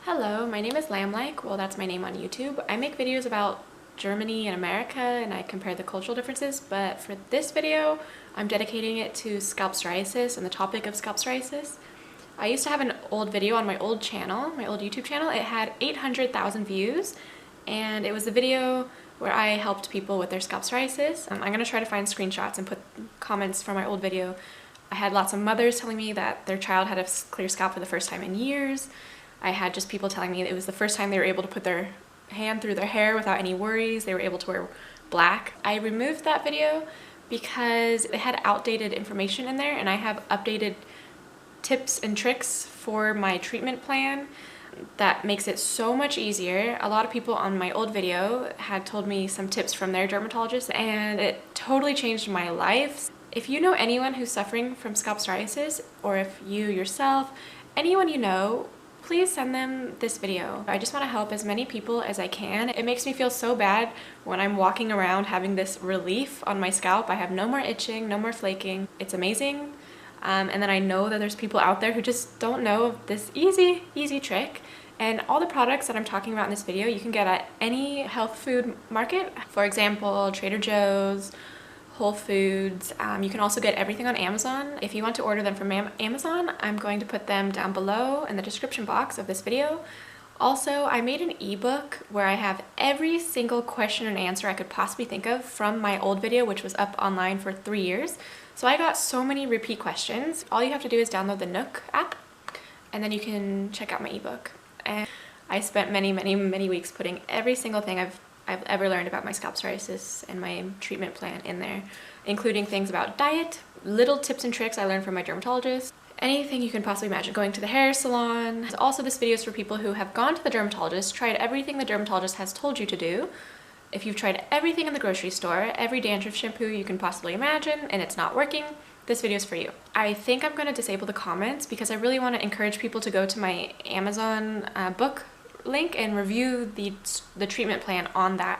Hello, my name is Lamblike. Well, that's my name on YouTube. I make videos about Germany and America and I compare the cultural differences, but for this video, I'm dedicating it to scalp psoriasis and the topic of scalp psoriasis. I used to have an old video on my old channel, my old YouTube channel. It had 800,000 views and it was a video where I helped people with their scalp psoriasis. I'm gonna try to find screenshots and put comments from my old video. I had lots of mothers telling me that their child had a clear scalp for the first time in years. I had just people telling me it was the first time they were able to put their hand through their hair without any worries. They were able to wear black. I removed that video because it had outdated information in there and I have updated tips and tricks for my treatment plan that makes it so much easier. A lot of people on my old video had told me some tips from their dermatologist and it totally changed my life. If you know anyone who's suffering from scalp psoriasis, or if you yourself, anyone you know, please send them this video. I just want to help as many people as I can. It makes me feel so bad when I'm walking around having this relief on my scalp. I have no more itching, no more flaking. It's amazing. And then I know that there's people out there who just don't know of this easy trick. And all the products that I'm talking about in this video, you can get at any health food market. For example, Trader Joe's, Whole Foods. You can also get everything on Amazon. If you want to order them from Amazon, I'm going to put them down below in the description box of this video. Also, I made an ebook where I have every single question and answer I could possibly think of from my old video, which was up online for 3 years. So I got so many repeat questions. All you have to do is download the Nook app and then you can check out my ebook. And I spent many weeks putting every single thing I've ever learned about my scalp psoriasis and my treatment plan in there, including things about diet, little tips and tricks I learned from my dermatologist, anything you can possibly imagine, going to the hair salon. Also, this video is for people who have gone to the dermatologist, tried everything the dermatologist has told you to do. If you've tried everything in the grocery store, every dandruff shampoo you can possibly imagine, and it's not working, this video is for you. I think I'm going to disable the comments because I really want to encourage people to go to my Amazon book link and review the treatment plan on that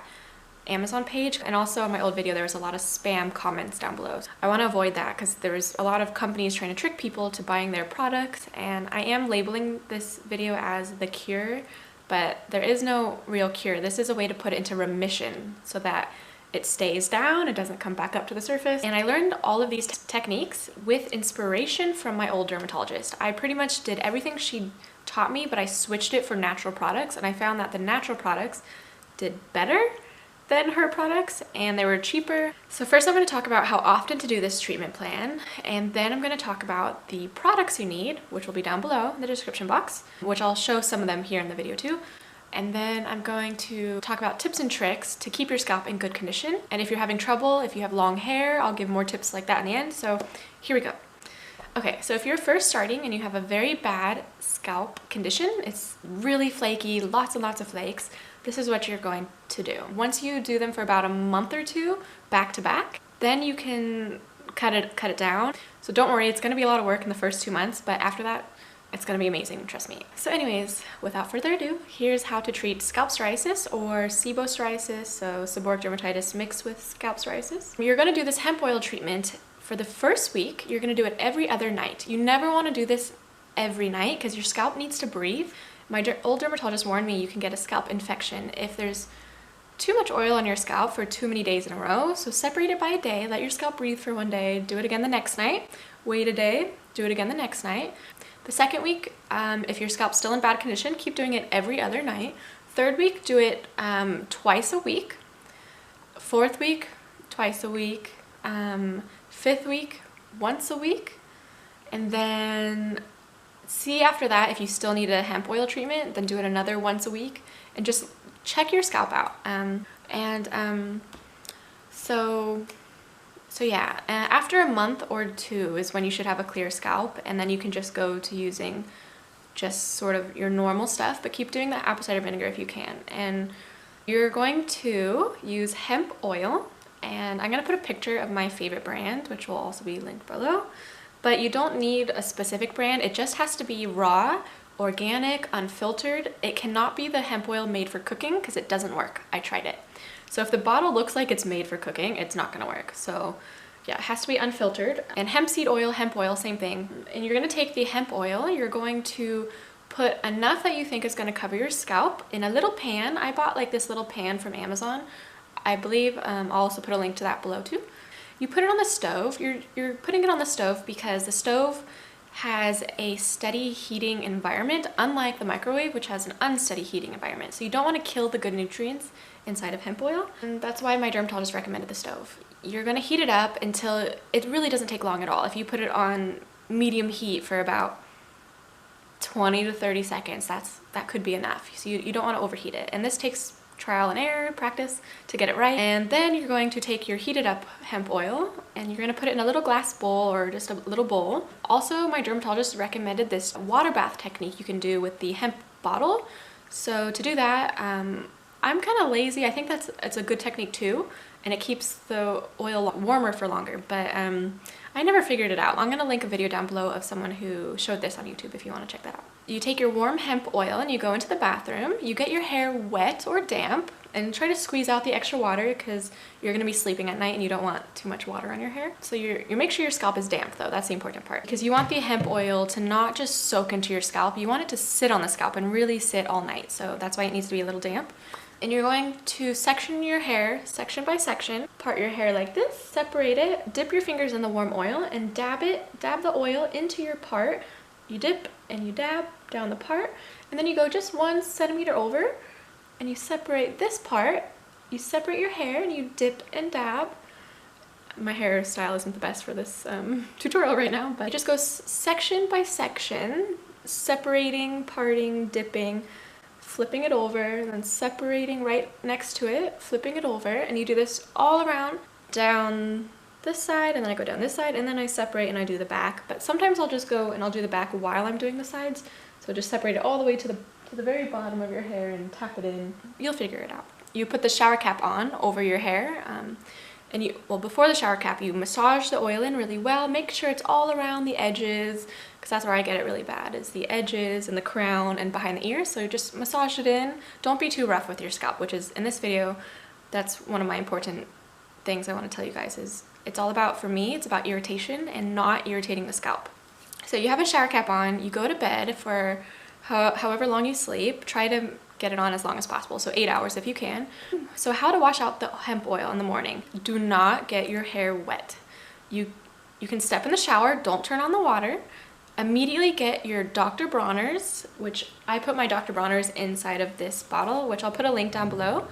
Amazon page. And also on my old video there was a lot of spam comments down below. I want to avoid that because there was a lot of companies trying to trick people to buying their products, and I am labeling this video as the cure, but there is no real cure. This is a way to put it into remission so that it stays down, it doesn't come back up to the surface. And I learned all of these techniques with inspiration from my old dermatologist. I pretty much did everything she taught me, but I switched it for natural products, and I found that the natural products did better than her products and they were cheaper. So first I'm going to talk about how often to do this treatment plan, and then I'm going to talk about the products you need, which will be down below in the description box, which I'll show some of them here in the video too. And then I'm going to talk about tips and tricks to keep your scalp in good condition. And if you're having trouble, if you have long hair, I'll give more tips like that in the end. So here we go. Okay, so if you're first starting and you have a very bad scalp condition, it's really flaky, lots and lots of flakes, this is what you're going to do. Once you do them for about a month or two, back to back, then you can cut it down. So don't worry, it's gonna be a lot of work in the first 2 months, but after that, it's gonna be amazing, trust me. So anyways, without further ado, here's how to treat scalp psoriasis or seborrheic, so seborrheic dermatitis mixed with scalp psoriasis. You're gonna do this hemp oil treatment. For the first week, you're gonna do it every other night. You never wanna do this every night because your scalp needs to breathe. My old dermatologist warned me you can get a scalp infection if there's too much oil on your scalp for too many days in a row. So separate it by a day, let your scalp breathe for one day, do it again the next night, wait a day, do it again the next night. The second week, if your scalp's still in bad condition, keep doing it every other night. Third week, do it twice a week. Fourth week, twice a week. Fifth week, once a week. And then see after that if you still need a hemp oil treatment, then do it another once a week and just check your scalp out. So yeah, after a month or two is when you should have a clear scalp, and then you can just go to using just sort of your normal stuff, but keep doing the apple cider vinegar if you can. And you're going to use hemp oil, and I'm gonna put a picture of my favorite brand, which will also be linked below, but you don't need a specific brand. It just has to be raw, organic, unfiltered. It cannot be the hemp oil made for cooking because it doesn't work. I tried it. So if the bottle looks like it's made for cooking, it's not gonna work. So yeah, it has to be unfiltered. And hemp seed oil, hemp oil, same thing. And you're gonna take the hemp oil, you're going to Put enough that you think is going to cover your scalp in a little pan. I bought like this little pan from Amazon. I believe I'll also put a link to that below too. You put it on the stove. You're putting it on the stove because the stove has a steady heating environment, unlike the microwave, which has an unsteady heating environment. So you don't want to kill the good nutrients inside of hemp oil. And that's why my dermatologist recommended the stove. You're going to heat it up until it really doesn't take long at all. If you put it on medium heat for about 20 to 30 seconds, that could be enough. So you don't want to overheat it. And this takes trial and error, practice to get it right. And then you're going to take your heated up hemp oil and you're going to put it in a little glass bowl or just a little bowl. Also, my dermatologist recommended this water bath technique you can do with the hemp bottle. So to do that, I'm kind of lazy. I think it's a good technique too, and it keeps the oil warmer for longer, but I never figured it out. I'm going to link a video down below of someone who showed this on YouTube if you want to check that out. You take your warm hemp oil and you go into the bathroom. You get your hair wet or damp and try to squeeze out the extra water because you're going to be sleeping at night and you don't want too much water on your hair. So you make sure your scalp is damp though. That's the important part, because you want the hemp oil to not just soak into your scalp. You want it to sit on the scalp and really sit all night. So that's why it needs to be a little damp. And you're going to section your hair, section by section, part your hair like this, separate it, dip your fingers in the warm oil and dab the oil into your part. You dip and you dab down the part, and then you go just 1 centimeter over and you separate this part. You separate your hair and you dip and dab. My hairstyle isn't the best for this tutorial right now, but it just goes section by section, separating, parting, dipping, flipping it over, and then separating right next to it, flipping it over, and you do this all around, down this side, and then I go down this side, and then I separate and I do the back. But sometimes I'll just go and I'll do the back while I'm doing the sides, so just separate it all the way to the very bottom of your hair and tap it in. You'll figure it out. You put the shower cap on over your hair, and before the shower cap, you massage the oil in really well. Make sure it's all around the edges, because that's where I get it really bad, is the edges and the crown and behind the ears. So just massage it in. Don't be too rough with your scalp, which is, in this video, that's one of my important things I want to tell you guys is it's all about, for me, it's about irritation and not irritating the scalp. So you have a shower cap on, you go to bed for however long you sleep. Try to get it on as long as possible, so 8 hours if you can. So how to wash out the hemp oil in the morning. Do not get your hair wet. You can step in the shower, don't turn on the water. Immediately get your Dr. Bronners, which I put my Dr. Bronners inside of this bottle, which I'll put a link down below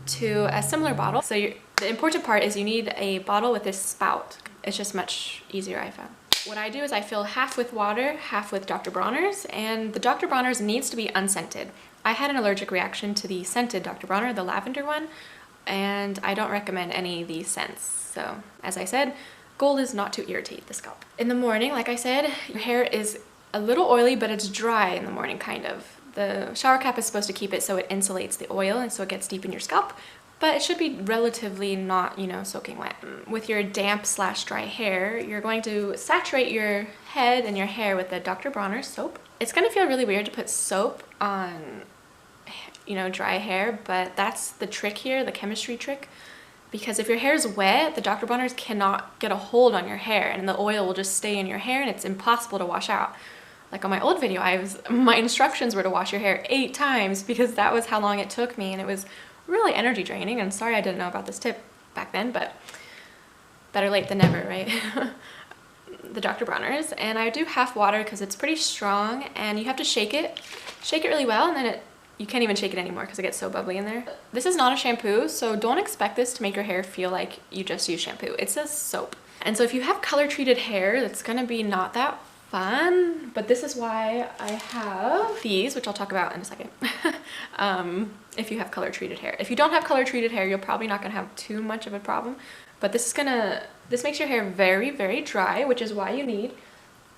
to a similar bottle. So the important part is you need a bottle with this spout. It's just much easier, I found. What I do is I fill half with water, half with Dr. Bronners, and the Dr. Bronners needs to be unscented. I had an allergic reaction to the scented Dr. Bronner, the lavender one, and I don't recommend any of these scents. So, as I said, goal is not to irritate the scalp. In the morning, like I said, your hair is a little oily, but it's dry in the morning, kind of. The shower cap is supposed to keep it so it insulates the oil and so it gets deep in your scalp, but it should be relatively not, soaking wet. With your damp/dry hair, you're going to saturate your head and your hair with the Dr. Bronner soap. It's gonna feel really weird to put soap on, dry hair, but that's the trick here, the chemistry trick. Because if your hair is wet, the Dr. Bronners cannot get a hold on your hair and the oil will just stay in your hair and it's impossible to wash out. Like on my old video, my instructions were to wash your hair 8 times because that was how long it took me, and it was really energy draining. And sorry I didn't know about this tip back then, but better late than never, right? The Dr. Bronners, and I do half water because it's pretty strong and you have to shake it really well, and then you can't even shake it anymore because it gets so bubbly in there. This is not a shampoo, so don't expect this to make your hair feel like you just use shampoo. It's a soap. And so if you have color treated hair, that's gonna be not that fun, but this is why I have these, which I'll talk about in a second. If you have color treated hair. If you don't have color treated hair, you're probably not gonna have too much of a problem, but this makes your hair very, very dry, which is why you need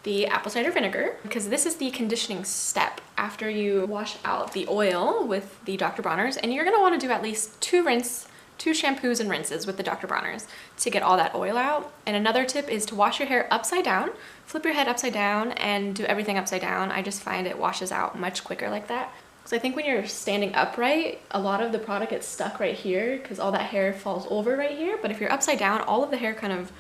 the apple cider vinegar, because this is the conditioning step after you wash out the oil with the Dr. Bronners, and you're gonna wanna do at least 2 shampoos and rinses with the Dr. Bronners to get all that oil out. And another tip is to wash your hair upside down, flip your head upside down and do everything upside down. I just find it washes out much quicker like that. So I think when you're standing upright, a lot of the product gets stuck right here because all that hair falls over right here. But if you're upside down, all of the hair kind of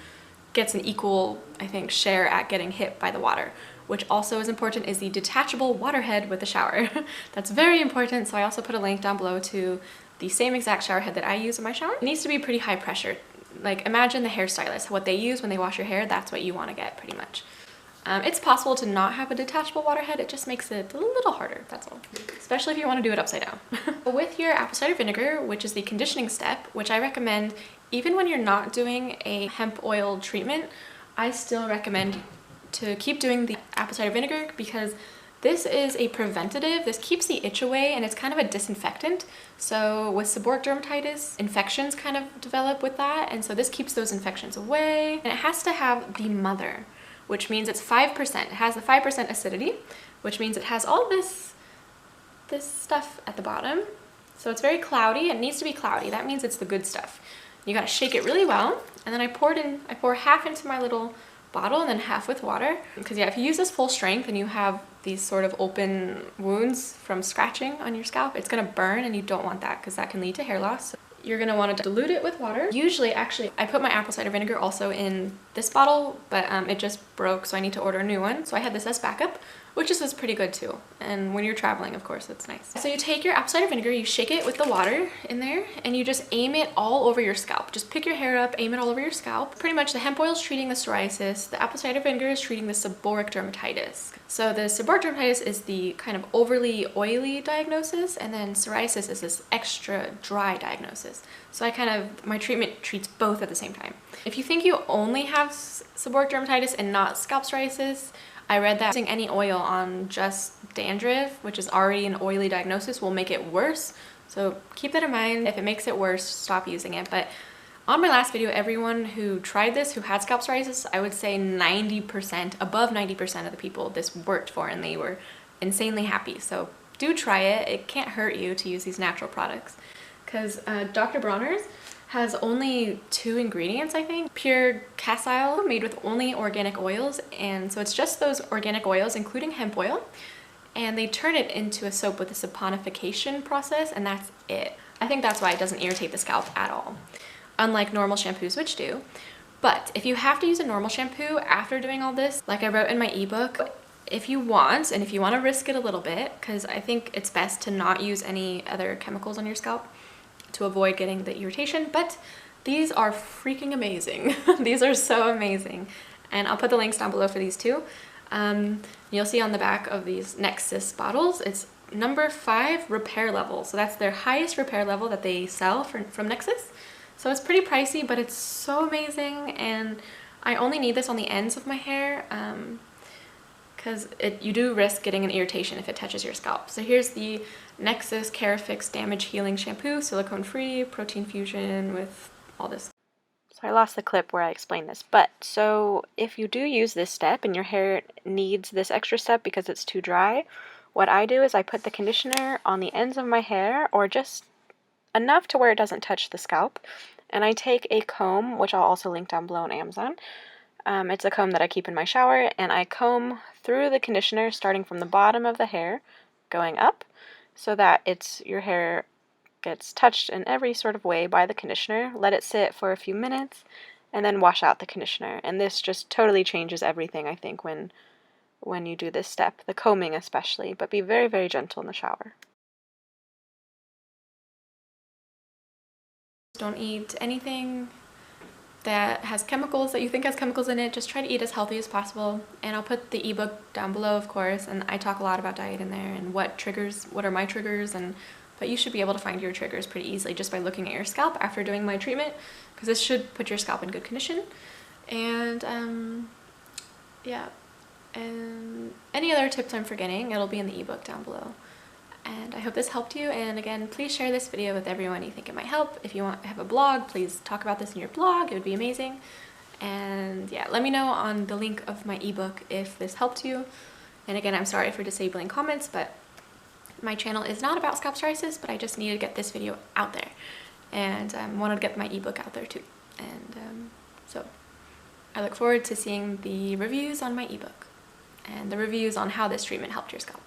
gets an equal, I think, share at getting hit by the water. which also is important, is the detachable water head with the shower. That's very important, so I also put a link down below to the same exact shower head that I use in my shower. It needs to be pretty high pressure. Like, imagine the hairstylist, what they use when they wash your hair, that's what you want to get pretty much. It's possible to not have a detachable water head, it just makes it a little harder, that's all. Especially if you want to do it upside down. With your apple cider vinegar, which is the conditioning step, which I recommend even when you're not doing a hemp oil treatment, I still recommend to keep doing the apple cider vinegar because this is a preventative. This keeps the itch away and it's kind of a disinfectant. So with seborrheic dermatitis, infections kind of develop with that, and so this keeps those infections away. And it has to have the mother, which means it's 5%. It has the 5% acidity, which means it has all this stuff at the bottom. So it's very cloudy. It needs to be cloudy. That means it's the good stuff. You gotta shake it really well. And then I pour half into my little bottle and then half with water. Because yeah, if you use this full strength and you have these sort of open wounds from scratching on your scalp, it's gonna burn, and you don't want that because that can lead to hair loss. You're gonna want to dilute it with water. Usually, actually, I put my apple cider vinegar also in this bottle, but it just broke, so I need to order a new one. So I had this as backup, which is pretty good too. And when you're traveling, of course, it's nice. So you take your apple cider vinegar, you shake it with the water in there, and you just aim it all over your scalp. Just pick your hair up, aim it all over your scalp. Pretty much the hemp oil is treating the psoriasis, the apple cider vinegar is treating the seborrheic dermatitis. So the seborrheic dermatitis is the kind of overly oily diagnosis, and then psoriasis is this extra dry diagnosis. So my treatment treats both at the same time. If you think you only have seborrheic dermatitis and not scalp psoriasis, I read that using any oil on just dandruff, which is already an oily diagnosis, will make it worse. So keep that in mind. If it makes it worse, stop using it. But on my last video, everyone who tried this, who had scalp psoriasis, I would say 90%, above 90% of the people this worked for, and they were insanely happy. So do try it. It can't hurt you to use these natural products. Because Dr. Bronners has only 2 ingredients, I think. Pure Ketoconazole, made with only organic oils, and so it's just those organic oils, including hemp oil, and they turn it into a soap with a saponification process, and that's it. I think that's why it doesn't irritate the scalp at all, unlike normal shampoos, which do. But if you have to use a normal shampoo after doing all this, like I wrote in my ebook, if you want, and if you want to risk it a little bit, because I think it's best to not use any other chemicals on your scalp to avoid getting the irritation, but these are freaking amazing. These are so amazing, and I'll put the links down below for these too. You'll see on the back of these Nexus bottles, it's number 5 repair level, so that's their highest repair level that they sell from Nexus. So it's pretty pricey, but it's so amazing, and I only need this on the ends of my hair because you do risk getting an irritation if it touches your scalp. So here's the Nexus Carafix Damage Healing Shampoo, silicone free, protein fusion with all this. So I lost the clip where I explained this, but so if you do use this step and your hair needs this extra step because it's too dry, what I do is I put the conditioner on the ends of my hair, or just enough to where it doesn't touch the scalp, and I take a comb, which I'll also link down below on Amazon. It's a comb that I keep in my shower, and I comb through the conditioner starting from the bottom of the hair going up, so that your hair gets touched in every sort of way by the conditioner. Let it sit for a few minutes and then wash out the conditioner, and this just totally changes everything, I think, when you do this step, the combing especially, but be very, very gentle in the shower. Don't eat anything that has chemicals, that you think has chemicals in it. Just try to eat as healthy as possible, and I'll put the ebook down below, of course, and I talk a lot about diet in there and what are my triggers, but you should be able to find your triggers pretty easily just by looking at your scalp after doing my treatment, because this should put your scalp in good condition. And yeah, and any other tips I'm forgetting, it'll be in the ebook down below. And I hope this helped you, and again, please share this video with everyone you think it might help. If you have a blog, please talk about this in your blog, it would be amazing. And yeah, let me know on the link of my ebook if this helped you. And again, I'm sorry for disabling comments, but my channel is not about scalp psoriasis, but I just needed to get this video out there, and wanted to get my ebook out there too. And so I look forward to seeing the reviews on my ebook and the reviews on how this treatment helped your scalp.